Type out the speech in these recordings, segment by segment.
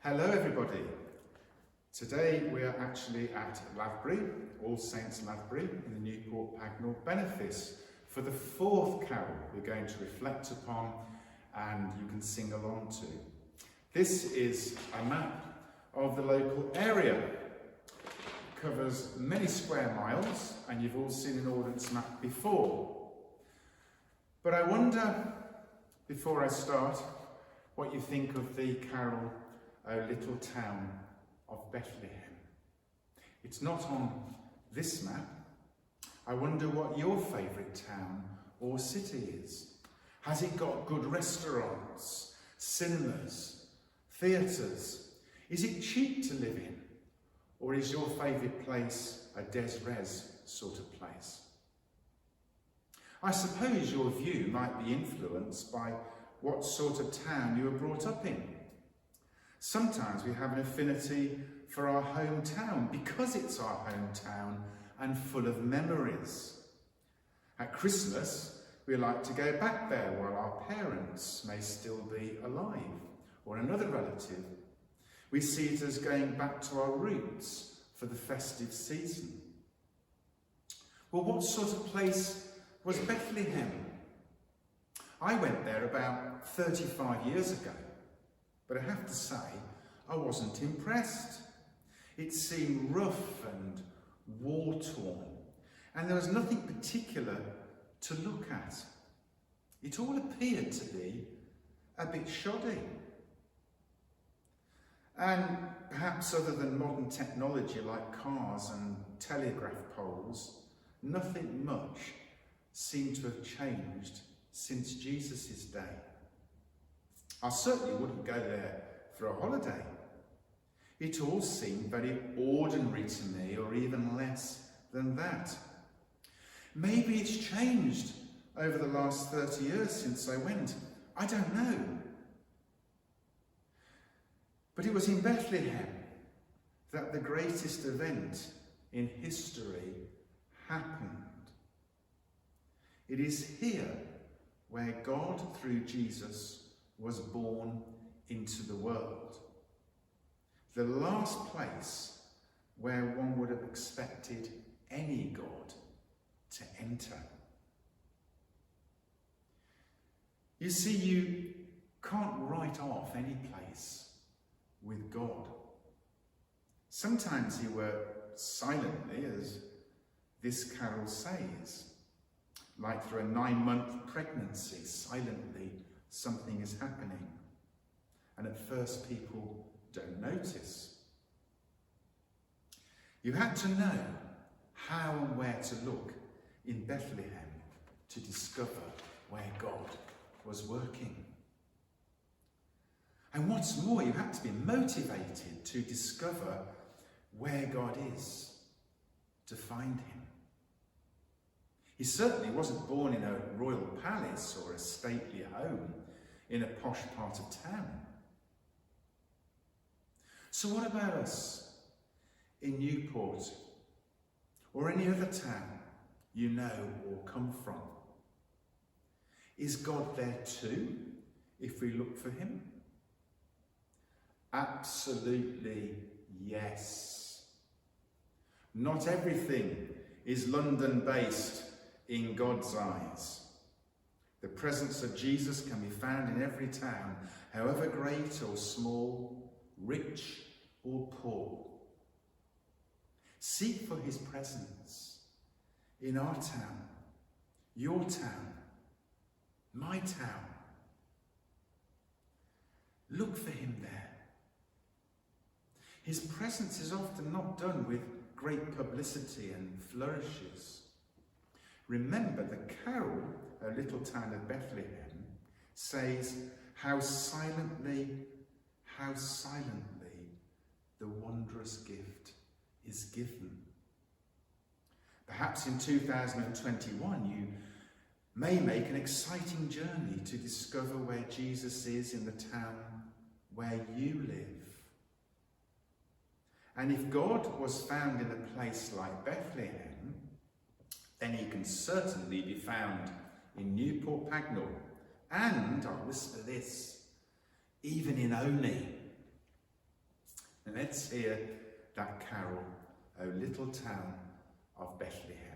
Hello everybody. Today we are actually at Lavbury, All Saints Lavbury in the Newport Pagnell benefice for the fourth carol we're going to reflect upon and you can sing along to. This is a map of the local area. It covers many square miles and you've all seen an ordnance map before. But I wonder, before I start, what you think of the carol O Little Town of Bethlehem. It's not on this map. I wonder what your favourite town or city is. Has it got good restaurants, cinemas, theatres? Is it cheap to live in? Or is your favourite place a des res sort of place? I suppose your view might be influenced by what sort of town you were brought up in. Sometimes we have an affinity for our hometown because it's our hometown and full of memories. At Christmas, we like to go back there while our parents may still be alive, or another relative. We see it as going back to our roots for the festive season. Well, what sort of place was Bethlehem? I went there about 35 years ago. But I have to say, I wasn't impressed. It seemed rough and war-torn, and there was nothing particular to look at. It all appeared to be a bit shoddy. And perhaps other than modern technology like cars and telegraph poles, nothing much seemed to have changed since Jesus' day. I certainly wouldn't go there for a holiday. It all seemed very ordinary to me, or even less than that. Maybe it's changed over the last 30 years since I went. I don't know. But it was in Bethlehem that the greatest event in history happened. It is here where God, through Jesus, was born into the world. The last place where one would have expected any God to enter. You see, you can't write off any place with God. Sometimes he works silently, as this carol says, like through a 9-month pregnancy, silently something is happening, and at first people don't notice. You had to know how and where to look in Bethlehem to discover where God was working. And what's more, you had to be motivated to discover where God is, to find him. He certainly wasn't born in a royal palace or a stately home in a posh part of town. So what about us in Newport or any other town you know or come from? Is God there too if we look for him? Absolutely yes. Not everything is London-based in God's eyes. The presence of Jesus can be found in every town, however great or small, rich or poor. Seek for his presence in our town, your town, my town. Look for him there. His presence is often not done with great publicity and flourishes. Remember, the carol, O Little Town of Bethlehem, says, how silently the wondrous gift is given. Perhaps in 2021 you may make an exciting journey to discover where Jesus is in the town where you live. And if God was found in a place like Bethlehem, then he can certainly be found in Newport Pagnell, and, I'll whisper this, even in Only. let's hear that carol, O Little Town of Bethlehem.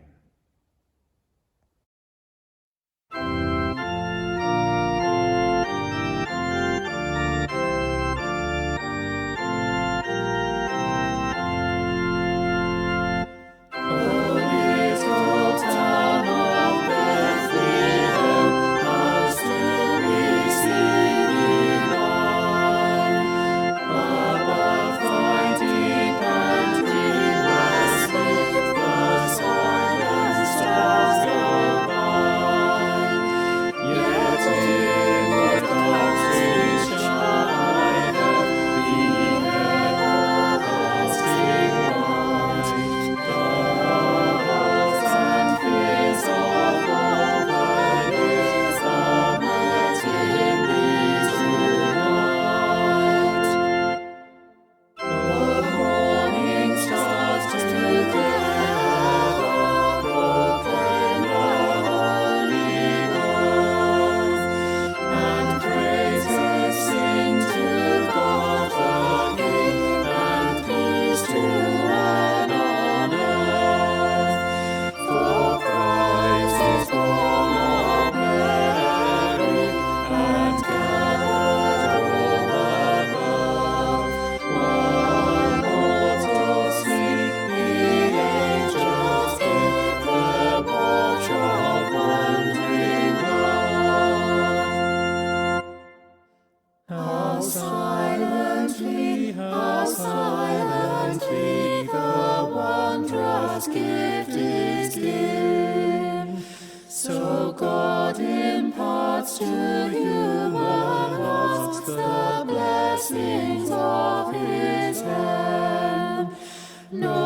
How silently the wondrous gift is given. So God imparts to human hearts the blessings of his hand. No